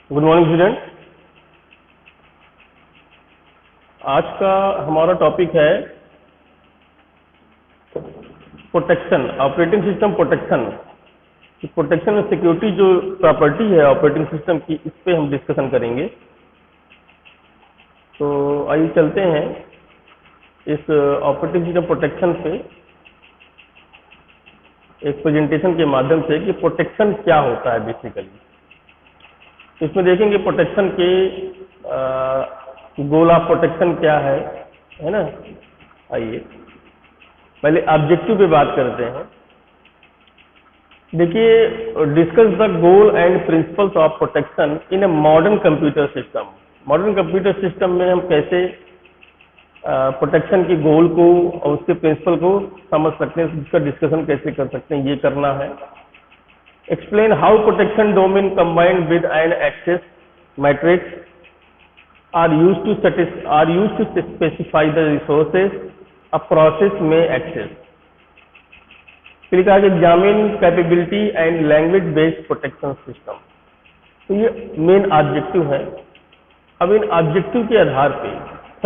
Good morning student. आज का हमारा टॉपिक है protection, operating system protection. Protection में सिक्योरिटी जो प्रॉपर्टी है ऑपरेटिंग सिस्टम की, इस पे हम डिस्कशन करेंगे। तो आइए चलते हैं इस ऑपरेटिंग सिस्टम प्रोटेक्शन पे एक प्रेजेंटेशन के माध्यम से कि प्रोटेक्शन क्या होता है बेसिकली। इसमें देखेंगे प्रोटेक्शन के गोल ऑफ प्रोटेक्शन क्या है ना। आइए पहले ऑब्जेक्टिव पे बात करते हैं। देखिए, discuss the goal and principles of protection in a modern computer system. Modern computer system में हम कैसे प्रोटेक्शन के गोल को और उसके प्रिंसिपल को समझ सकते हैं, इसका डिस्कशन कैसे कर सकते हैं, ये करना है। Explain how protection domain combined with an access matrix are used to specify the resources a process may access. फिर कहा कि examine capability and language based protection system। तो ये मेन ऑब्जेक्टिव है। अब इन ऑब्जेक्टिव के आधार पे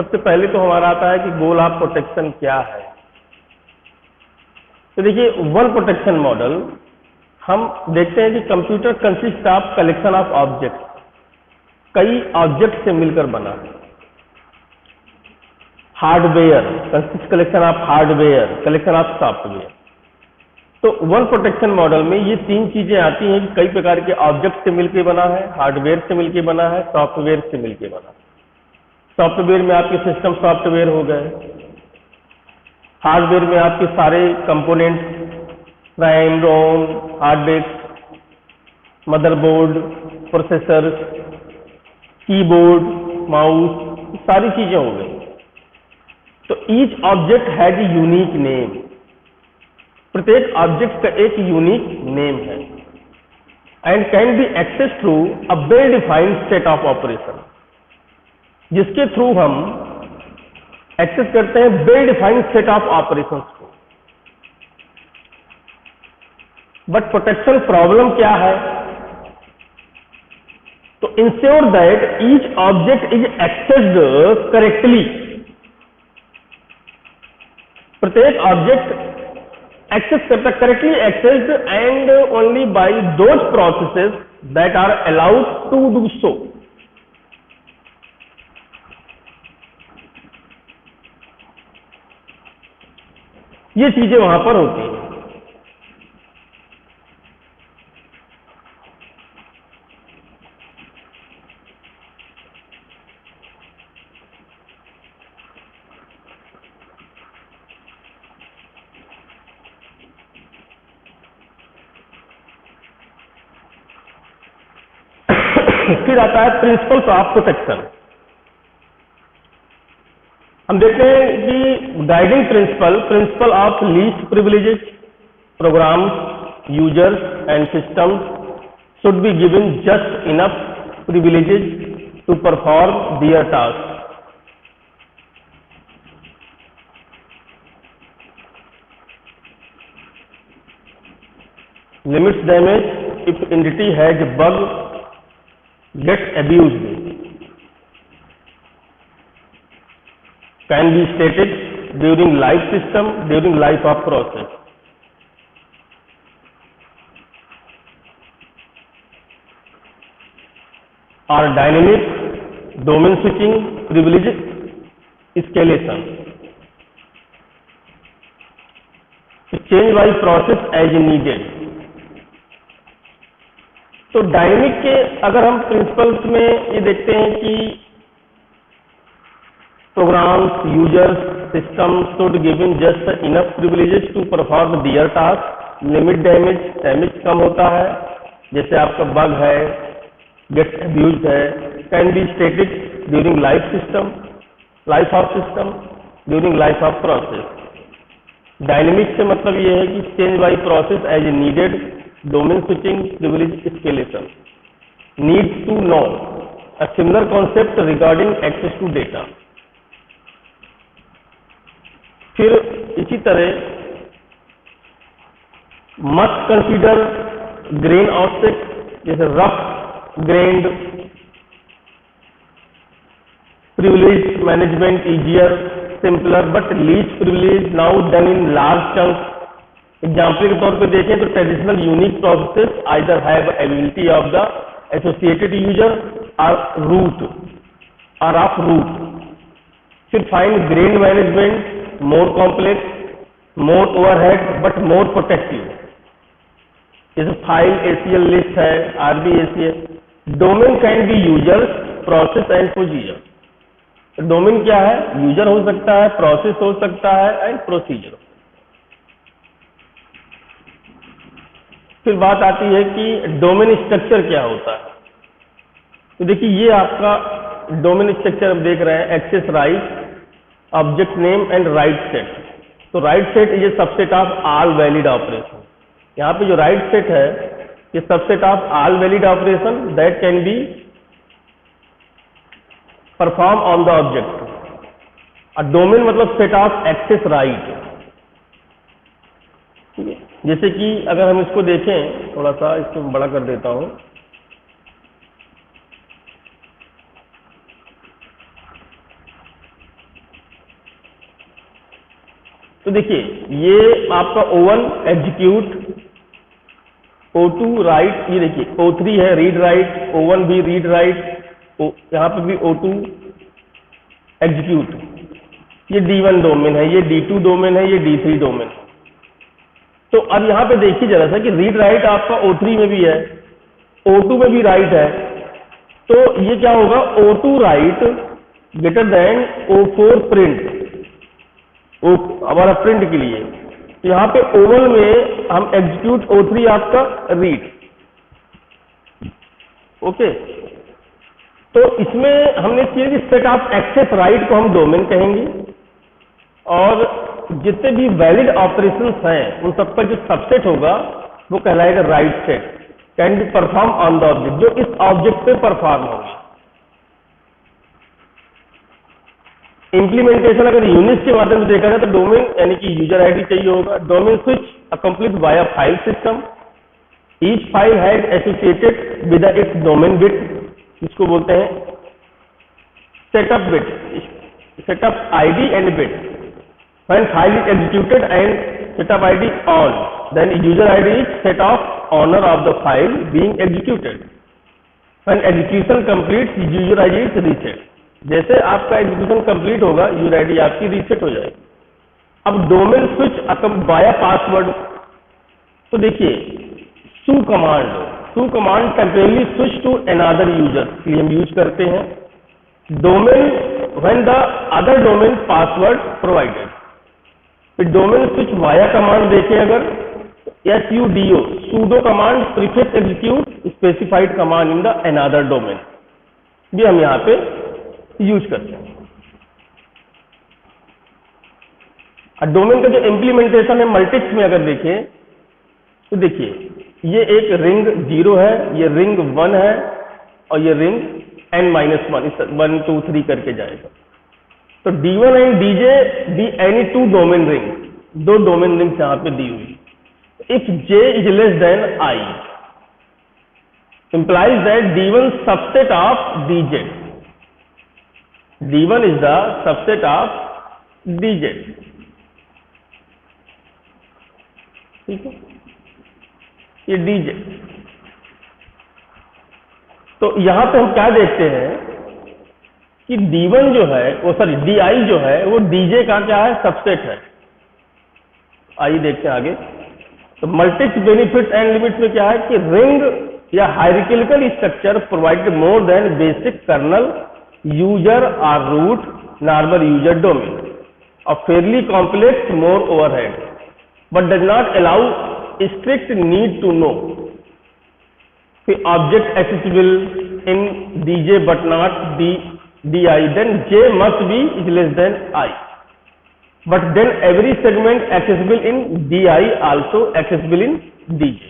सबसे पहले तो हमारा आता है कि गोल ऑफ प्रोटेक्शन क्या है। तो देखिए, वन प्रोटेक्शन मॉडल हम देखते हैं कि computer consist of collection of object, कई ऑब्जेक्ट से मिलकर बना है। Hardware consist collection of hardware, collection of software. तो वन प्रोटेक्शन मॉडल में ये तीन चीजें आती हैं कि कई प्रकार के ऑब्जेक्ट से मिलकर बना है, हार्डवेयर से मिलकर बना है, सॉफ्टवेयर से मिलकर बना है। सॉफ्टवेयर में आपके सिस्टम सॉफ्टवेयर हो गए, हार्डवेयर में आपके सारे component RAM, ROM, hard disk, motherboard, processor, keyboard, mouse, सारी चीजें हो गई। तो each object has a unique name. प्रत्येक ऑब्जेक्ट का एक यूनिक नेम है and can be access through a well defined set of operation, जिसके थ्रू हम एक्सेस करते हैं well defined set of operations को। बट प्रोटेक्शन प्रॉब्लम क्या है? तो ensure that each object is accessed correctly. प्रत्येक ऑब्जेक्ट एक्सेस करता correctly accessed and only by those processes that are allowed to do so. ये चीजें वहां पर होती हैं। फिर आता है प्रिंसिपल्स ऑफ प्रोटेक्शन। हम देखते हैं कि guiding principle of least privileges programs, users and systems should be given just enough privileges to perform their task. Limits damage if entity has bug gets abused, can be static during life of process। or dynamic domain switching privilege escalation, change by process as needed। तो dynamic के अगर हम principles में ये देखते हैं कि programs, users, system should given just enough privileges to perform their task. Limit damage कम होता है, जैसे आपका बग है, गेट अब्यूज्ड है। Can be static during life of system during life of process. Dynamic से मतलब ये है कि change by process as needed. Domain switching privilege escalation, need to know a similar concept regarding access to data। फिर इसी तरह must consider grain offset, जैसे rough grand privilege management easier, simpler, but least privilege now done in large chunks. Example के तौर पे देखें तो traditional unique process either have ability of the associated user और ऑफ रूट. फिर fine grain management more complex, more overhead but more protective. जैसे file ACL list है, RBACL. Domain can be users, process and procedure. Domain क्या है? User हो सकता है, process हो सकता है एंड प्रोसीजर. फिर बात आती है कि डोमेन स्ट्रक्चर क्या होता है. तो देखिए ये आपका डोमेन स्ट्रक्चर हम देख रहे हैं. Access right, object name and right set. तो right set is a subset of all valid operation. यहाँ पे जो राइट सेट है ये subset of all valid operation that can be perform on the object. और डोमेन मतलब set of access right. जैसे कि अगर हम इसको देखें, थोड़ा सा इसको बड़ा कर देता हूं. तो देखिए ये आपका O1 एग्जीक्यूट, O2 राइट, ये देखिए O3 है रीड राइट, O1 भी रीड राइट, यहां पे भी O2 एग्जीक्यूट. ये D1 डोमेन है, ये D2 डोमेन है, ये D3 डोमेन है. तो अब यहां पे देखिए जरा सा कि रीड राइट आपका O3 में भी है, O2 में भी राइट है. तो ये क्या होगा? O2 right greater than O4 print, हमारा प्रिंट के लिए. तो यहां पे O1 में हम एग्जीक्यूट, O3 आपका रीड. ओके. तो इसमें हमने किया कि सेट ऑफ एक्सेस राइट को हम डोमेन कहेंगे और जितने भी वैलिड ऑपरेशंस हैं उन सब का जो सबसेट होगा वो कहलाएगा right set. Can be perform on the object, जो इस ऑब्जेक्ट पे परफॉर्म होगा. इंप्लीमेंटेशन अगर यूनिक्स के माध्यम से देखा जाए तो डोमेन यानी कि यूजर आईडी चाहिए होगा. Domain switch accomplished by file system. Each file has associated with its domain bit, इसको बोलते हैं setup bit, setup ID and bit. When file is executed and setup ID on, then user ID is set of owner of the file being executed. When execution completes, user ID is reset. जैसे आपका execution complete होगा user ID आपकी reset हो जाएगी. अब domain switch via password. तो देखिए su command temporary switch to another user के लिए हम यूज करते हैं. Domain when the other domain password provided. फिर डोमेन स्विच वाया कमांड देखें अगर, SUDO sudo command prefix execute specified command in the another domain, भी हम यहाँ पे यूज करते हैं. और डोमेन का जो इम्प्लीमेंटेशन है मल्टिक्स में अगर देखें तो देखिए ये एक रिंग 0 है, ये रिंग 1 है और ये रिंग n-1, इस 1 2 3 करके जाएगा. तो D1 and DJ be any 2 domain ring, 2 domain rings यहां पे दी हुई. If J is less than I implies that D1 subset of DJ. D1 is the subset of DJ. ठीक है, ये DJ. तो यहां पे हम क्या देखते हैं कि D1 जो है वो DI जो है वो DJ का क्या है? सबसेट है. आइए देखते हैं आगे. तो मल्टिक्स बेनिफिट्स एंड लिमिट्स में क्या है कि रिंग या hierarchical structure provide more than basic kernel user और रूट नॉर्मल यूजर डोमेन और fairly complex more overhead but does not allow strict need to know. Object accessible in DJ but not DI, then J must be less than I, but then every segment accessible in DI also accessible in DJ.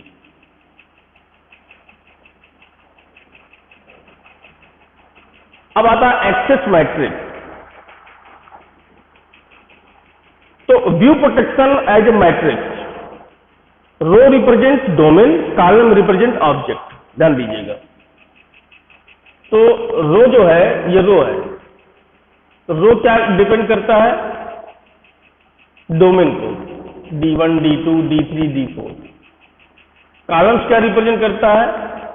अब आता है access matrix. तो view protection as a matrix. Row represent domain, column represent object. ध्यान दीजिएगा. तो रो जो है ये रो है तो रो क्या डिपेंड करता है? डोमेन को, D1, D2, D3, D4। Columns क्या रिप्रेजेंट करता है?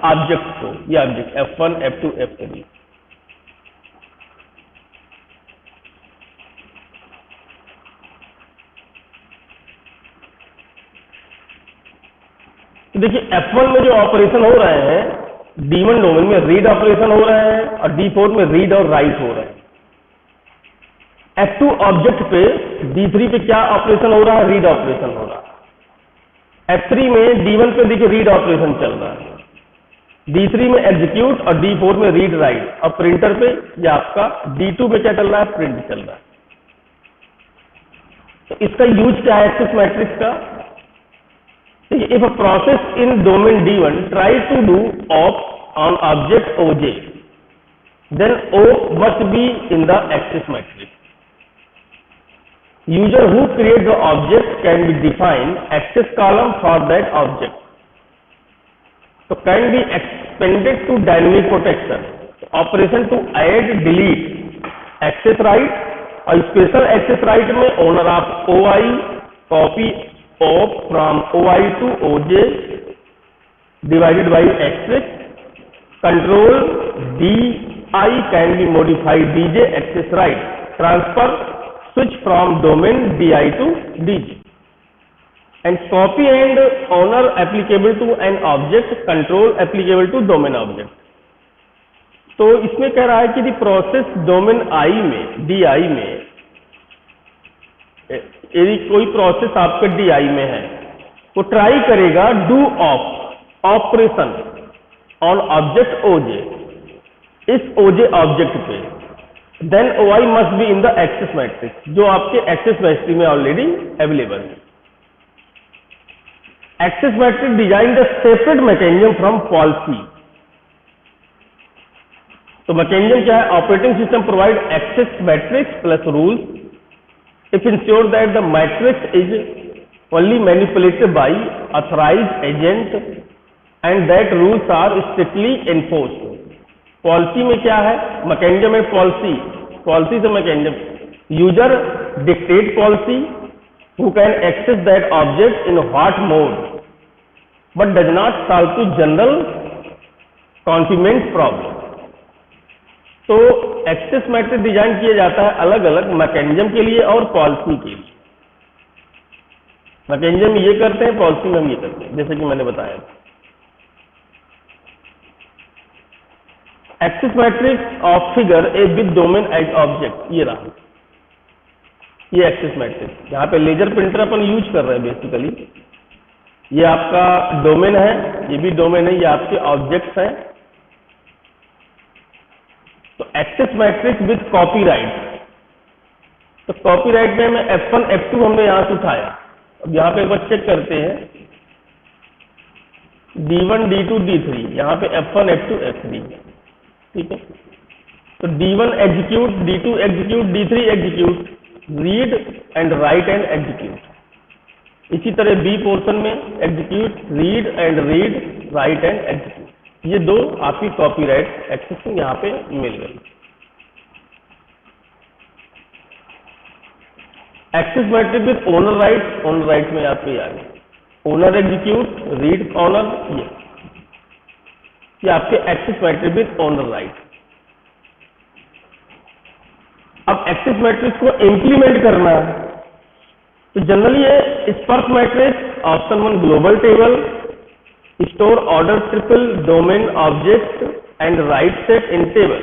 ऑब्जेक्ट को, ये ऑब्जेक्ट F1, F2, F3। तो देखिए F1 में जो ऑपरेशन हो रहे हैं, D1 डोमेन में रीड ऑपरेशन हो रहे हैं और D4 में रीड और राइट हो रहे हैं। F2 ऑब्जेक्ट पे, D3 पे क्या ऑपरेशन हो रहा है? रीड ऑपरेशन हो रहा है। F3 में D1 पे देखिए रीड ऑपरेशन चल रहा है, D3 में एग्जीक्यूट और D4 में रीड राइट, और प्रिंटर पे या आपका D2 में क्या चल रहा है? प्रिंट चल रहा है। तो इसका यूज क्या है एक्सेस मैट्रिक्स का? If a process in domain D1 try to do op on object OJ, then O must be in the access matrix. User who creates the object can be defined access column for that object. So can be expanded to dynamic protection. Operation to add, delete, access right, और special access right में owner of OI copy of from OI to OJ divided by access. Control DI can be modified DJ access right. Transfer switch from domain DI to DJ. And copy and owner applicable to an object, control applicable to domain object. तो इसमें कह रहा है कि process domain I में, DI में, यदि कोई प्रोसेस आपका DI में है, वो ट्राई करेगा do operation on object OJ, इस OJ ऑब्जेक्ट पे, then OI must be in the access matrix, जो आपके एक्सेस मैट्रिक्स में ऑलरेडी अवेलेबल है। Access matrix design the separate mechanism from policy. तो मैकेनिज्म क्या है? Operating system provide access matrix plus rules if ensure that the matrix is only manipulated by authorized agent and that rules are strictly enforced. Policy में क्या है? Mechanism है policy, policy से mechanism. User dictate policy who can access that object in what mode but does not solve to general confinement problem. तो access matrix design किया जाता है अलग अलग मैकेनिज्म के लिए और पॉलिसी के लिए। मैकेनिज्म ये करते हैं, पॉलिसी में हम ये करते हैं, जैसे कि मैंने बताया। Access matrix of figure A with domain as object, ये रहा, ये एक्सेस मैट्रिक्स। यहाँ पे लेजर प्रिंटर अपन यूज कर रहे हैं बेसिकली। ये आपका डोमेन है, ये भी डोमेन है, ये आपके ऑब्जेक्ट्स हैं। तो एक्सेस मैट्रिक्स विद कॉपीराइट, तो कॉपीराइट में F1, F2 हमने यहां से उठाया। अब यहां पे एक बार चेक करते हैं, D1, D2, D3, यहां पे F1, F2, F3, ठीक है। तो D1 execute, D2 execute, D3 execute, read and write and execute. इसी तरह B पोर्शन में execute, read and read, write and execute. ये दो आपकी कॉपीराइट एक्सेस यहाँ पे मिल गई। Access matrix with owner right में आपके आ गए, ओनर एग्जीक्यूट, रीड ऑनर, ये आपके access matrix with owner right. अब एक्सेस मैट्रिक्स को इंप्लीमेंट करना है, तो जनरली ये sparse matrix, option 1 global table, store order triple domain object and write set in table.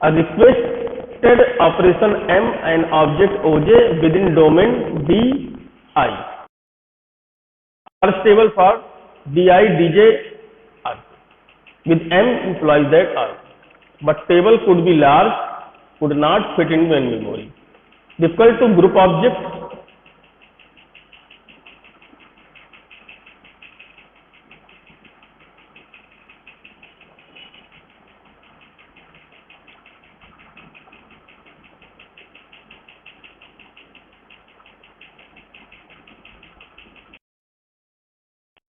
A requested operation M and object OJ within domain DI. First table for DI DJ R. With M implies that R. But table could be large, could not fit in main memory. Difficult to group object.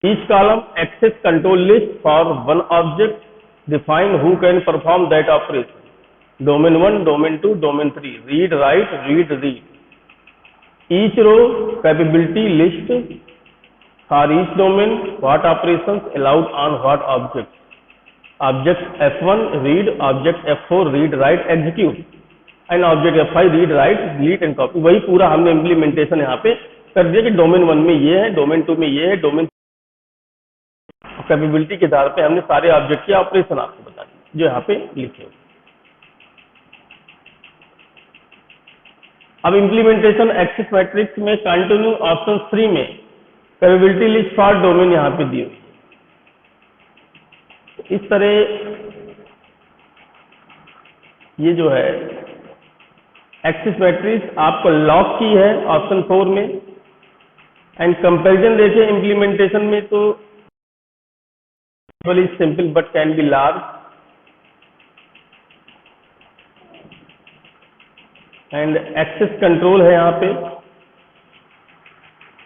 Each column access control list for one object, define who can perform that operation. domain 1, domain 2, domain 3, read, write, read, read. Each row capability list for each domain, what operations allowed on what objects. Object F1 read, object F4 read, write, execute, and object F5 read, write, delete and copy. वही पूरा हमने implementation यहाँ पे कर दिया कि domain 1 में ये है, डोमेन 2 में ये है, डोमेन कैपेबिलिटी के आधार पे हमने सारे ऑब्जेक्ट के ऑपरेशन आपको बता दिए जो यहाँ पे लिखे हुए। अब इम्प्लीमेंटेशन एक्सेस मैट्रिक्स में कंटिन्यू ऑप्शन 3 में कैपेबिलिटी लिस्ट फॉर डोमेन यहाँ पे दी हुई है। इस तरह ये जो है एक्सेस मैट्रिक्स आपको लॉक की है ऑप्शन 4 में, एंड कंपैरिजन देखें इम्प्लीमेंटेशन में तो simple but can be large, and access control है यहाँ पे।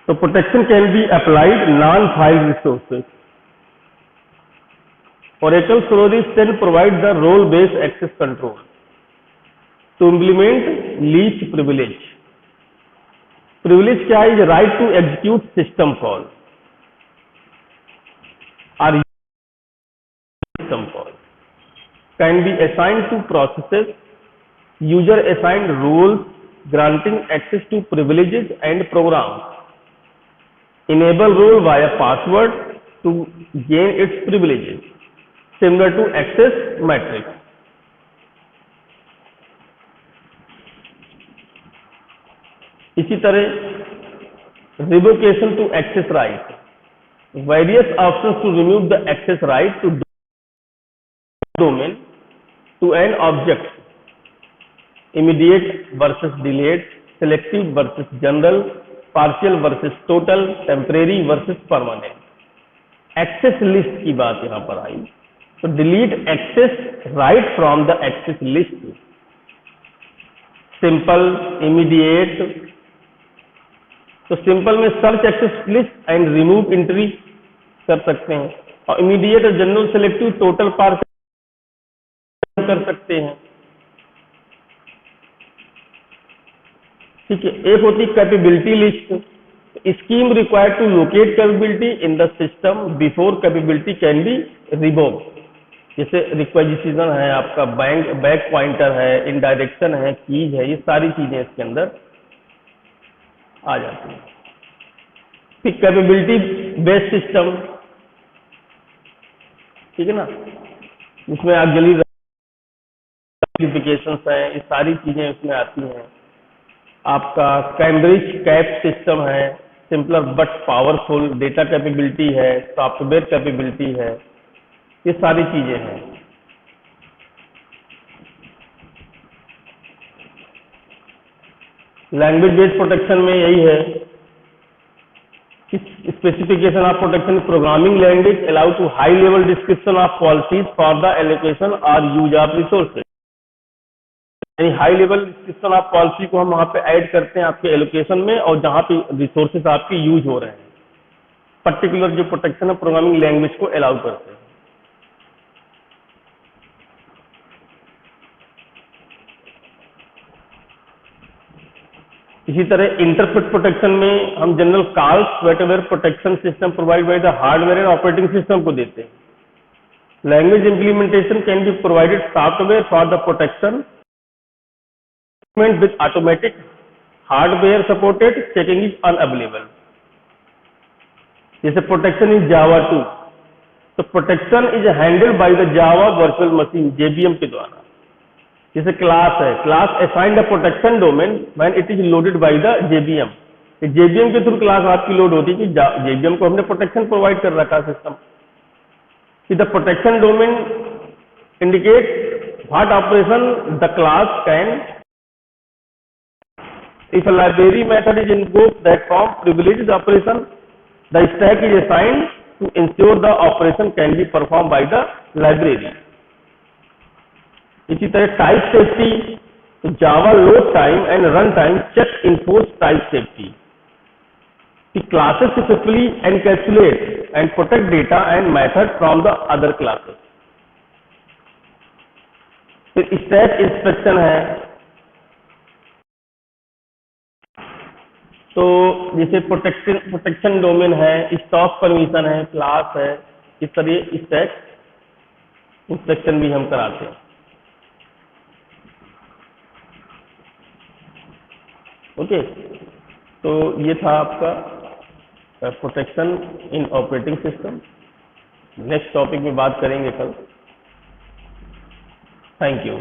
तो protection can be applied non file resources. Oracle Stories can provide the role-based access control to implement least privilege. Privilege क्या है? Right to execute system call or system call can be assigned to processes. User assigned roles granting access to privileges and programs. Enable role via password to gain its privileges. Similar to access matrix. इसी तरह revocation to access right. Various options to remove the access right to domain to an object. Immediate versus delayed, selective versus general, partial versus total, temporary versus permanent. Access list की बात यहाँ पर आई। तो delete access right from the access list. Simple, immediate. तो simple में search access list and remove entry कर सकते हैं, और इमीडिएट और जनरल सेलेक्टिव टोटल पार्ट कर सकते हैं। ठीक है। एक होती है capability list. Scheme required to locate capability in the system before capability can be revoked. जैसे रिक्वेजिशन है, आपका बैक पॉइंटर है, इनडायरेक्शन है, कीज है, ये सारी चीजें इसके अंदर आ जाती हैं। फिर कैपेबिलिटी बेस्ड सिस्टम, ठीक है ना, इसमें ऑक्सिलरी एप्लीकेशंस हैं, ये सारी चीजें इसमें आती हैं। आपका कैम्ब्रिज कैप सिस्टम है, simpler but powerful, data capability है, सॉफ्टवेयर कैपेबिलिटी है, ये सारी चीजें हैं। लैंग्वेज बेस्ड प्रोटेक्शन में यही है कि specification of protection programming language allow to high level description of policies for the allocation और यूज ऑफ रिसोर्सेज। यानी high level description of policy को हम वहां पे ऐड करते हैं आपके एलोकेशन में, और जहां पे रिसोर्सेज आपके यूज हो रहे हैं, पर्टिकुलर जो प्रोटेक्शन है प्रोग्रामिंग लैंग्वेज को अलाउ करते हैं। इसी तरह इंटरप्रेट प्रोटेक्शन में हम general calls whatever protection system provide by the hardware and operating system को देते हैं। Language implementation can be provided software for the protection with automatic hardware supported checking is unavailable. जैसे प्रोटेक्शन इज जावा 2, तो protection is handled by the Java virtual machine JVM के द्वारा। जैसे class है, class assigned the protection domain when it is loaded by the JVM. JVM के through class आपकी load होती है कि जेबीएम को हमने प्रोटेक्शन प्रोवाइड कर रखा सिस्टम कि the protection domain indicate what operation the class can. If a library method is invoked that form privileged operation, the stack is assigned to ensure the operation can be perform by the library. इसी तरह type safety, Java load time and run time check enforce type safety. Classes successfully encapsulate and protect data and method from the other classes. फिर stack inspection है, तो जैसे protection domain है, stock permission है, class है, इस तरह stack inspection भी हम कराते हैं। ओके, तो ये था आपका protection in operating system. Next topic में बात करेंगे कल। Thank you.